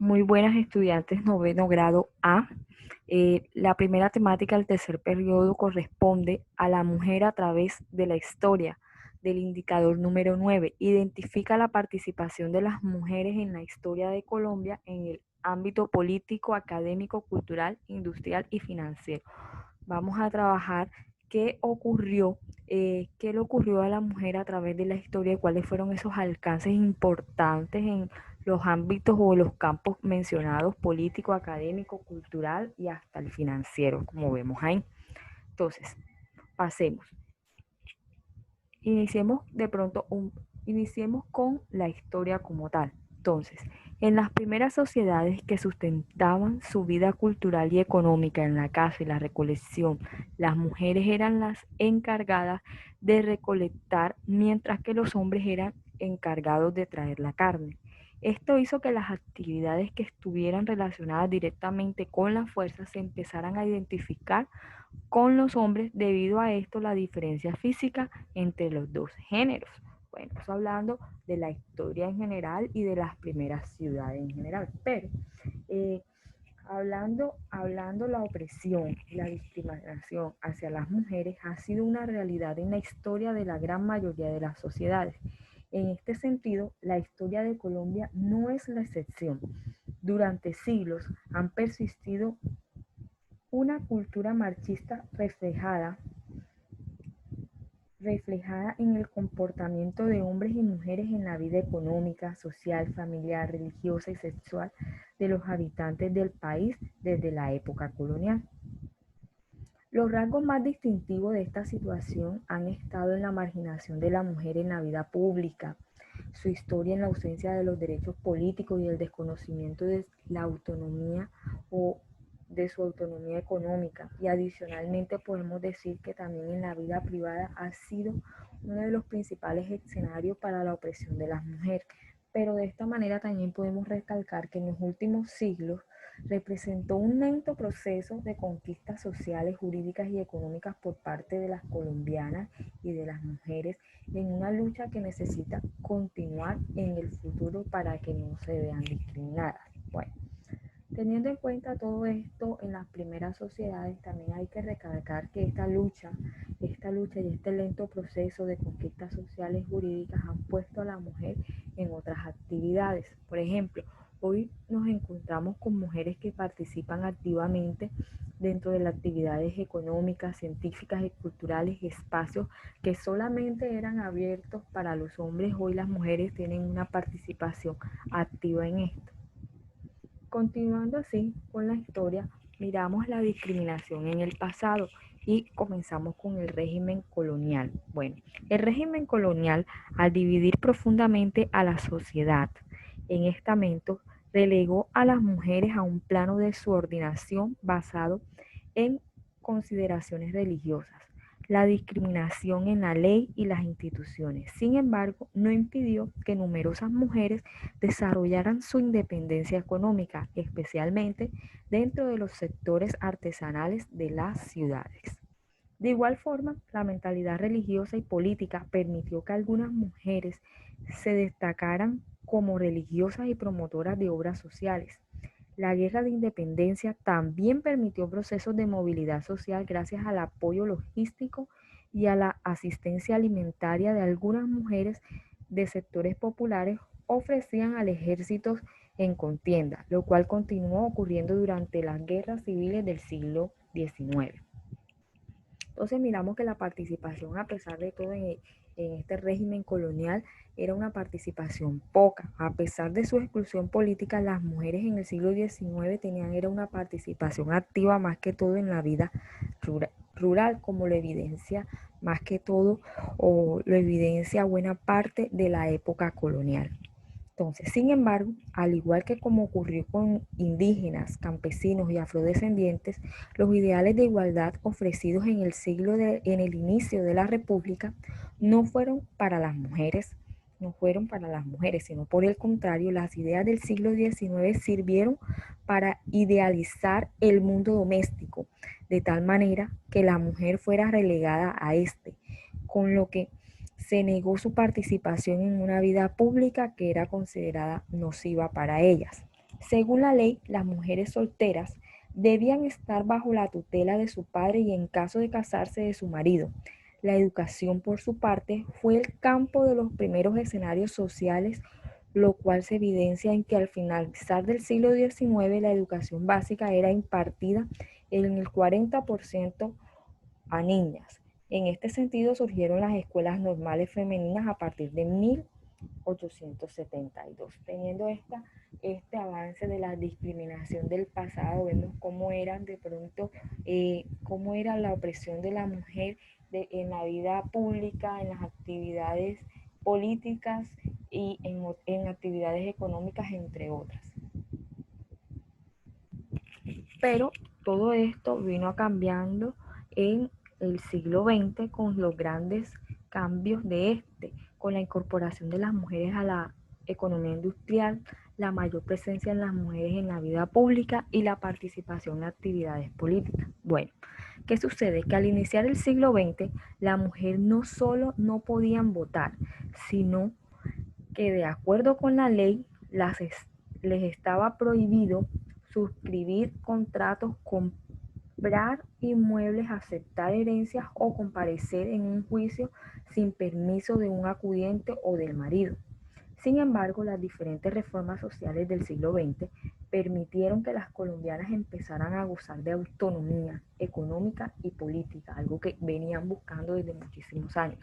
Muy buenas estudiantes, noveno grado A. La primera temática del tercer periodo corresponde a la mujer a través de la historia, del indicador número 9. Identifica la participación de las mujeres en la historia de Colombia en el ámbito político, académico, cultural, industrial y financiero. Vamos a trabajar qué le ocurrió a la mujer a través de la historia y cuáles fueron esos alcances importantes en los ámbitos o los campos mencionados, político, académico, cultural y hasta el financiero, como vemos ahí. Entonces, pasemos. Iniciemos de pronto iniciemos con la historia como tal. Entonces, en las primeras sociedades que sustentaban su vida cultural y económica en la caza y la recolección, las mujeres eran las encargadas de recolectar, mientras que los hombres eran encargados de traer la carne. Esto hizo que las actividades que estuvieran relacionadas directamente con la fuerza se empezaran a identificar con los hombres debido a esto la diferencia física entre los dos géneros. Bueno, eso hablando de la historia en general y de las primeras ciudades en general, pero eh, hablando la opresión y la discriminación hacia las mujeres ha sido una realidad en la historia de la gran mayoría de las sociedades. En este sentido, la historia de Colombia no es la excepción. Durante siglos han persistido una cultura machista reflejada en el comportamiento de hombres y mujeres en la vida económica, social, familiar, religiosa y sexual de los habitantes del país desde la época colonial. Los rasgos más distintivos de esta situación han estado en la marginación de la mujer en la vida pública, su historia en la ausencia de los derechos políticos y el desconocimiento de la autonomía o de su autonomía económica. Y adicionalmente podemos decir que también en la vida privada ha sido uno de los principales escenarios para la opresión de las mujeres. Pero de esta manera también podemos recalcar que en los últimos siglos representó un lento proceso de conquistas sociales, jurídicas y económicas por parte de las colombianas y de las mujeres en una lucha que necesita continuar en el futuro para que no se vean discriminadas. Bueno, teniendo en cuenta todo esto en las primeras sociedades, también hay que recalcar que esta lucha y este lento proceso de conquistas sociales y jurídicas han puesto a la mujer en otras actividades. Por ejemplo, hoy nos encontramos con mujeres que participan activamente dentro de las actividades económicas, científicas y culturales, espacios que solamente eran abiertos para los hombres. Hoy las mujeres tienen una participación activa en esto. Continuando así con la historia, miramos la discriminación en el pasado y comenzamos con el régimen colonial. Bueno, el régimen colonial, al dividir profundamente a la sociedad en estamentos, relegó a las mujeres a un plano de subordinación basado en consideraciones religiosas, la discriminación en la ley y las instituciones. Sin embargo, no impidió que numerosas mujeres desarrollaran su independencia económica, especialmente dentro de los sectores artesanales de las ciudades. De igual forma, la mentalidad religiosa y política permitió que algunas mujeres se destacaran como religiosas y promotoras de obras sociales. La guerra de independencia también permitió procesos de movilidad social gracias al apoyo logístico y a la asistencia alimentaria de algunas mujeres de sectores populares ofrecían al ejército en contienda, lo cual continuó ocurriendo durante las guerras civiles del siglo XIX. Entonces miramos que la participación, a pesar de todo en este régimen colonial, era una participación poca. A pesar de su exclusión política, las mujeres en el siglo XIX tenían era una participación activa más que todo en la vida rural, como lo evidencia más que todo o lo evidencia buena parte de la época colonial. Entonces, sin embargo, al igual que como ocurrió con indígenas, campesinos y afrodescendientes, los ideales de igualdad ofrecidos en el inicio de la República no fueron para las mujeres, sino por el contrario, las ideas del siglo XIX sirvieron para idealizar el mundo doméstico, de tal manera que la mujer fuera relegada a este, con lo que se negó su participación en una vida pública que era considerada nociva para ellas. Según la ley, las mujeres solteras debían estar bajo la tutela de su padre y en caso de casarse de su marido. La educación, por su parte, fue el campo de los primeros escenarios sociales, lo cual se evidencia en que al finalizar del siglo XIX la educación básica era impartida en el 40% a niñas. En este sentido surgieron las escuelas normales femeninas a partir de 1872. Teniendo este avance de la discriminación del pasado, vemos cómo eran de pronto, cómo era la opresión de la mujer en la vida pública, en las actividades políticas y en actividades económicas, entre otras. Pero todo esto vino cambiando en el siglo XX con los grandes cambios con la incorporación de las mujeres a la economía industrial, la mayor presencia en las mujeres en la vida pública y la participación en actividades políticas. Bueno, ¿qué sucede? Que al iniciar el siglo XX, la mujer no solo no podían votar, sino que de acuerdo con la ley les estaba prohibido suscribir contratos, comprar inmuebles, aceptar herencias o comparecer en un juicio sin permiso de un acudiente o del marido. Sin embargo, las diferentes reformas sociales del siglo XX permitieron que las colombianas empezaran a gozar de autonomía económica y política, algo que venían buscando desde muchísimos años.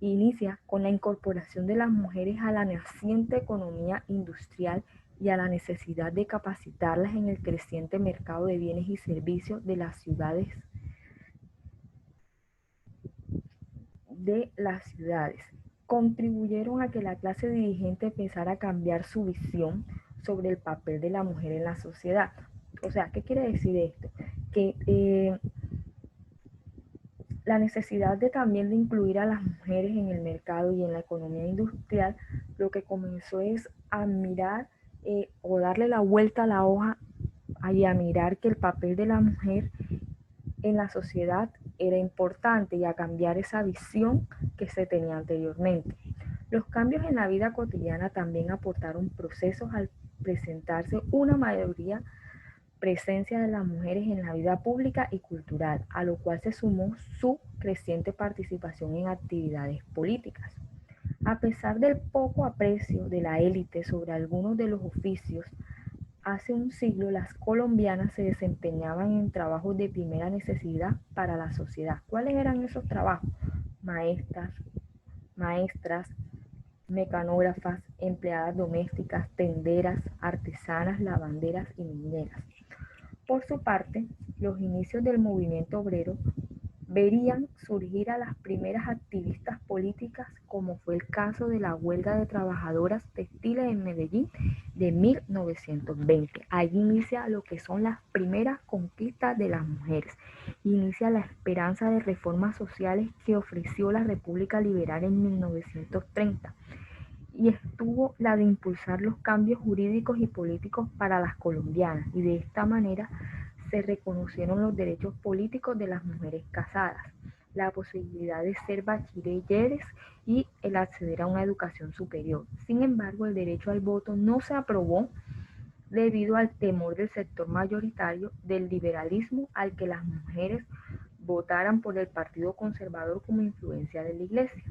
Inicia con la incorporación de las mujeres a la naciente economía industrial y a la necesidad de capacitarlas en el creciente mercado de bienes y servicios de las ciudades. Contribuyeron a que la clase dirigente empezara a cambiar su visión sobre el papel de la mujer en la sociedad. O sea, ¿qué quiere decir esto? Que la necesidad de también de incluir a las mujeres en el mercado y en la economía industrial, lo que comenzó es a mirar o darle la vuelta a la hoja y a mirar que el papel de la mujer en la sociedad era importante y a cambiar esa visión que se tenía anteriormente. Los cambios en la vida cotidiana también aportaron procesos al presentarse una mayoría presencia de las mujeres en la vida pública y cultural, a lo cual se sumó su creciente participación en actividades políticas. A pesar del poco aprecio de la élite sobre algunos de los oficios, hace un siglo las colombianas se desempeñaban en trabajos de primera necesidad para la sociedad. ¿Cuáles eran esos trabajos? Maestras, mecanógrafas, empleadas domésticas, tenderas, artesanas, lavanderas y mineras. Por su parte, los inicios del movimiento obrero verían surgir a las primeras activistas políticas, como fue el caso de la huelga de trabajadoras textiles en Medellín de 1920. Allí inicia lo que son las primeras conquistas de las mujeres. Inicia la esperanza de reformas sociales que ofreció la República Liberal en 1930 y estuvo la de impulsar los cambios jurídicos y políticos para las colombianas, y de esta manera se reconocieron los derechos políticos de las mujeres casadas, la posibilidad de ser bachilleres y el acceder a una educación superior. Sin embargo, el derecho al voto no se aprobó debido al temor del sector mayoritario del liberalismo al que las mujeres votaran por el Partido Conservador como influencia de la Iglesia.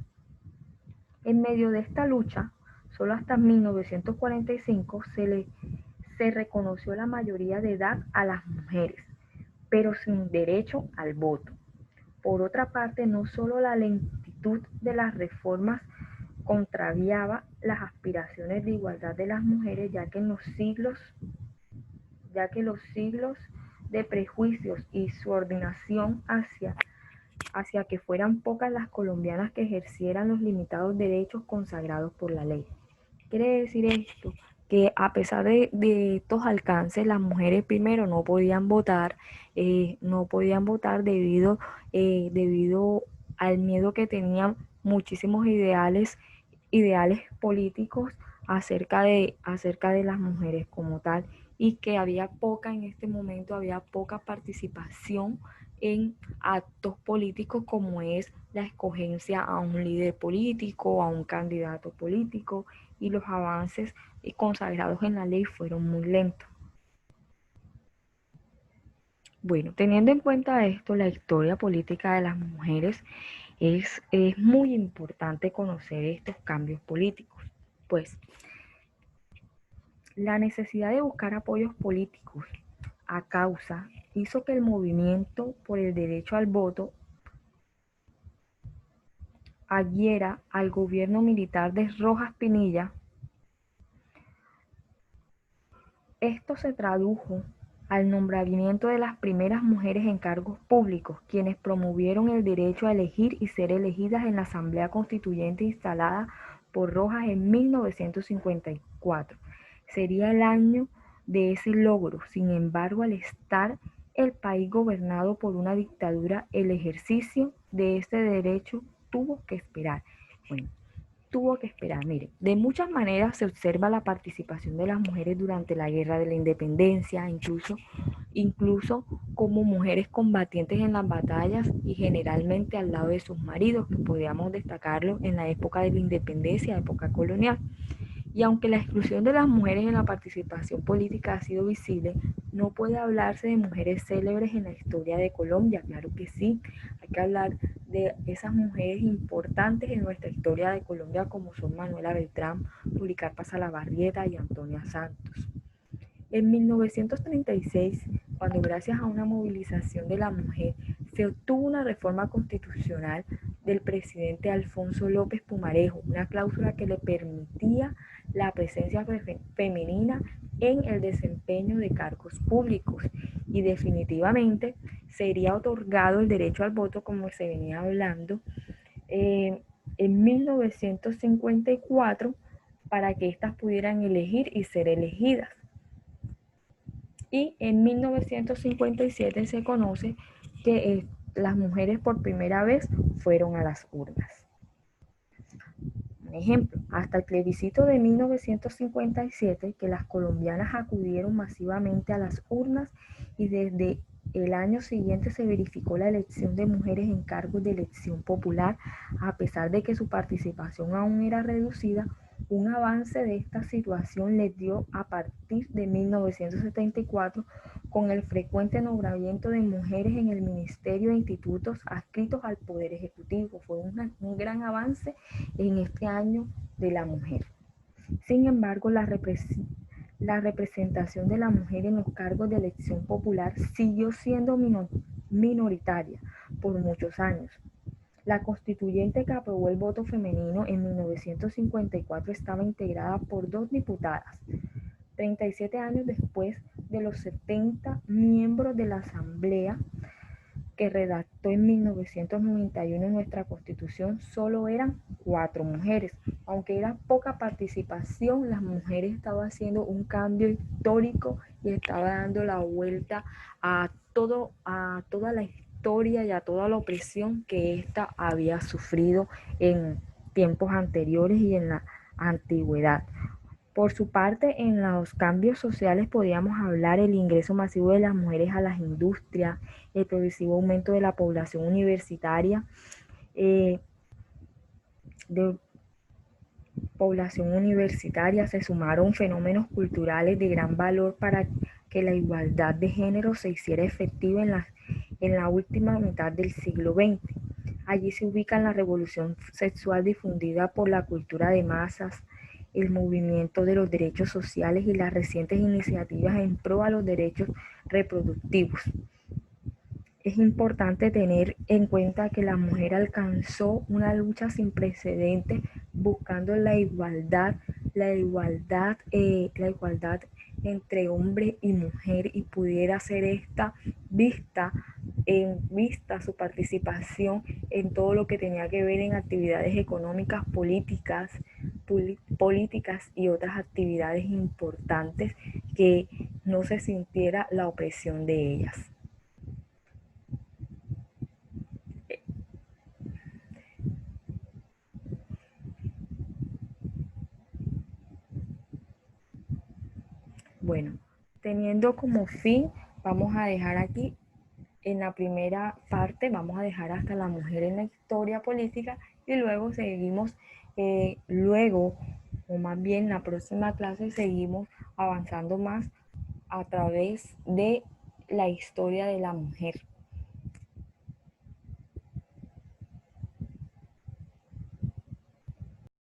En medio de esta lucha, solo hasta 1945 se reconoció la mayoría de edad a las mujeres, pero sin derecho al voto. Por otra parte, no solo la lentitud de las reformas contrariaba las aspiraciones de igualdad de las mujeres, ya que los siglos de prejuicios y subordinación hacia que fueran pocas las colombianas que ejercieran los limitados derechos consagrados por la ley. Quiere decir esto que a pesar de estos alcances, las mujeres primero no podían votar debido al miedo que tenían muchísimos ideales políticos acerca de las mujeres como tal, y que en este momento había poca participación en actos políticos como es la escogencia a un líder político, a un candidato político y los avances consagrados en la ley fueron muy lentos. Bueno, teniendo en cuenta esto, la historia política de las mujeres es muy importante conocer estos cambios políticos, pues la necesidad de buscar apoyos políticos a causa hizo que el movimiento por el derecho al voto adhiera al gobierno militar de Rojas Pinilla. Esto se tradujo al nombramiento de las primeras mujeres en cargos públicos, quienes promovieron el derecho a elegir y ser elegidas en la Asamblea Constituyente instalada por Rojas en 1954. Sería el año de ese logro. Sin embargo, al estar el país gobernado por una dictadura, el ejercicio de este derecho tuvo que esperar. Bueno, tuvo que esperar. Mire, de muchas maneras se observa la participación de las mujeres durante la Guerra de la Independencia, incluso como mujeres combatientes en las batallas y generalmente al lado de sus maridos, que podíamos destacarlo en la época de la independencia, época colonial. Y aunque la exclusión de las mujeres en la participación política ha sido visible, no puede hablarse de mujeres célebres en la historia de Colombia. Claro que sí, hay que hablar de esas mujeres importantes en nuestra historia de Colombia como son Manuela Beltrán, Policarpa Salabarrieta y Antonia Santos. En 1936, cuando gracias a una movilización de la mujer se obtuvo una reforma constitucional del presidente Alfonso López Pumarejo, una cláusula que le permitía la presencia femenina en el desempeño de cargos públicos y definitivamente sería otorgado el derecho al voto como se venía hablando en 1954 para que éstas pudieran elegir y ser elegidas. Y en 1957 se conoce que las mujeres por primera vez fueron a las urnas. Un ejemplo, hasta el plebiscito de 1957, que las colombianas acudieron masivamente a las urnas y desde el año siguiente se verificó la elección de mujeres en cargos de elección popular, a pesar de que su participación aún era reducida. Un avance de esta situación les dio a partir de 1974 con el frecuente nombramiento de mujeres en el ministerio e institutos adscritos al Poder Ejecutivo. Fue un gran avance en este año de la mujer. Sin embargo, la representación de la mujer en los cargos de elección popular siguió siendo minoritaria por muchos años. La constituyente que aprobó el voto femenino en 1954 estaba integrada por 2 diputadas. 37 años después de los 70 miembros de la Asamblea que redactó en 1991 nuestra Constitución, solo eran 4 mujeres. Aunque era poca participación, las mujeres estaban haciendo un cambio histórico y estaban dando la vuelta a toda la historia y a toda la opresión que ésta había sufrido en tiempos anteriores y en la antigüedad. Por su parte, en los cambios sociales podríamos hablar el ingreso masivo de las mujeres a las industrias, el progresivo aumento de la población universitaria, de población universitaria, se sumaron fenómenos culturales de gran valor para que la igualdad de género se hiciera efectiva en la última mitad del siglo XX. Allí se ubica la revolución sexual difundida por la cultura de masas, el movimiento de los derechos sociales y las recientes iniciativas en pro a los derechos reproductivos. Es importante tener en cuenta que la mujer alcanzó una lucha sin precedentes buscando la igualdad entre hombre y mujer y pudiera ser esta vista su participación en todo lo que tenía que ver en actividades económicas, políticas y otras actividades importantes que no se sintiera la opresión de ellas. Bueno, teniendo como fin, vamos a dejar aquí en la primera parte, vamos a dejar hasta la mujer en la historia política y luego seguimos, luego o más bien la próxima clase seguimos avanzando más a través de la historia de la mujer.